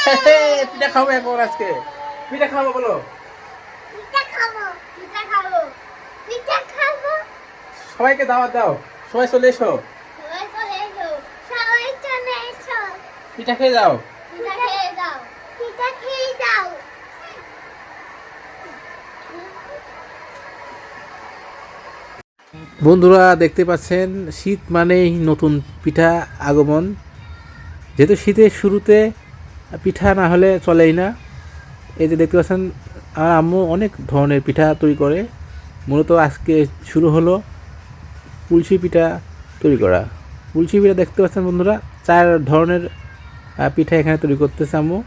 পিঠা খাবো এখন আজকে। পিঠা খাবো বলো। পিঠা খাবো, পিঠা খাবো, পিঠা খাবো। সবাইকে দাওয়াত দাও, সবাই চলে এসো, সবাই চলে এসো, সবাই চলে এসো। পিঠা খেয়ে যাও। পিঠা খেয়ে যাও, পিঠা খেয়ে যাও। বন্ধুরা দেখতে পাচ্ছেন শীত মানেই নতুন পিঠা আগমন। যেহেতু শীতের শুরুতে পিঠা না হলে চলেই না। এই যে দেখতে পাচ্ছেন আর আম্মু অনেক ধরনের পিঠা তৈরি করে। মূলত আজকে শুরু হলো পুলসি পিঠা তৈরি করা। পুলসি পিঠা দেখতে পাচ্ছেন বন্ধুরা, 4 ধরনের পিঠা এখানে তৈরি করতেছে আম্মু।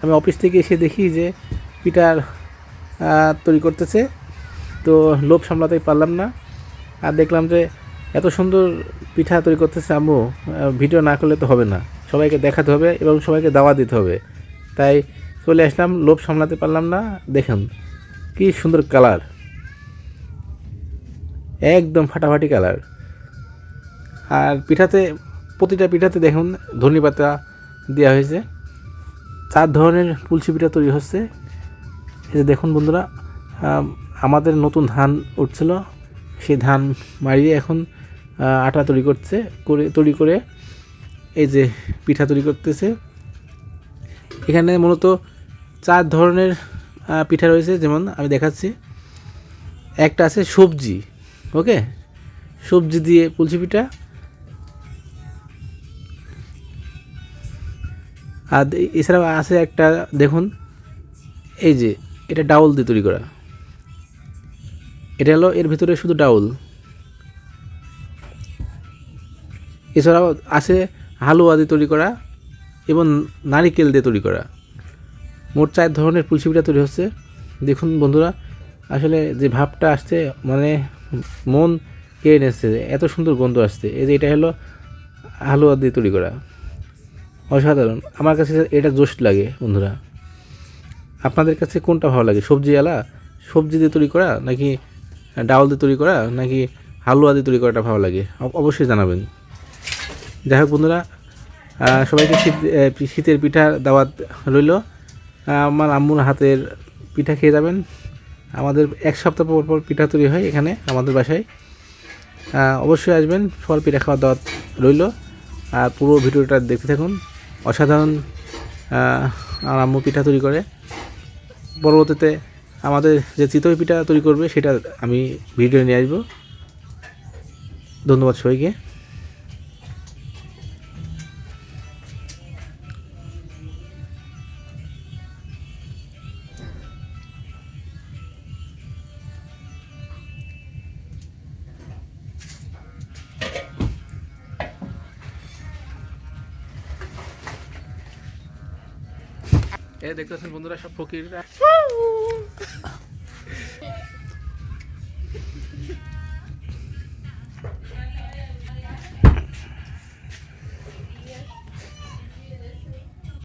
আমি অফিস থেকে এসে দেখি যে পিঠার তৈরি করতেছে, তো লোভ সামলাতেই পারলাম না। আর দেখলাম যে এত সুন্দর পিঠা তৈরি করতেছে আম্মু, ভিডিও না করলে তো হবে না, সবাইকে দেখাতে হবে এবং সবাইকে দাওয়াত দিতে হবে। তাই চলে আসলাম, লোভ সামলাতে পারলাম না। দেখুন কি সুন্দর কালার, একদম ফাটাফাটি কালার। আর পিঠাতে, প্রতিটা পিঠাতে দেখুন ধনেপাতা দেওয়া হয়েছে। 4 ধরনের পুলসি পিঠা তৈরি হচ্ছে। এই যে দেখুন বন্ধুরা, আমাদের নতুন ধান উঠছিল, সেই ধান মারিয়ে এখন আটা তৈরি করে এই যে পিঠা তৈরি করতেছে। এখানে মূলত 4 ধরনের পিঠা রয়েছে, যেমন আমি দেখাচ্ছি। একটা আছে সবজি, ওকে, সবজি দিয়ে পুলসি পিঠা। আর এছাড়াও আছে একটা, দেখুন এই যে এটা ডাউল দিয়ে তৈরি করা। এটা হলো এর ভিতরে শুধু ডাউল। এছাড়াও আছে হালুয়া দিয়ে তৈরি করা এবং নারিকেল দিয়ে তৈরি করা। মোট 4 ধরনের পুলসি পিঠা তৈরি হচ্ছে। দেখুন বন্ধুরা, আসলে যে ভাবটা আসছে, মানে মন কেড়ে নিচ্ছে, এত সুন্দর গন্ধ আসছে। এই যে এটা হলো হালুয়া দিয়ে তৈরি করা, অসাধারণ। আমার কাছে এটা জোশ লাগে বন্ধুরা। আপনাদের কাছে কোনটা ভালো লাগে, সবজি দিয়ে তৈরি করা, নাকি ডাউল দিয়ে তৈরি করা, নাকি হালুয়া দিয়ে তৈরি করাটা ভালো লাগে? অবশ্যই জানাবেন। যাই হোক বন্ধুরা, সবাইকে শীতের পিঠা দাওয়াত রইল। আমার আম্মুর হাতের পিঠা খেয়ে যাবেন। আমাদের 1 সপ্তাহ পর পর পিঠা তৈরি হয় এখানে আমাদের বাসায়। অবশ্যই আসবেন, সবার পিঠা খাওয়ার দাওয়াত রইল। আর পুরো ভিডিওটা দেখতে থাকুন। অসাধারণ আমার আম্মু পিঠা তৈরি করে। পরবর্তীতে আমাদের যে চিতই পিঠা তৈরি করবে সেটা আমি ভিডিও নিয়ে আসবো। ধন্যবাদ সবাইকে। এই দেখতে পাচ্ছেন বন্ধুরা, সব ফকিররা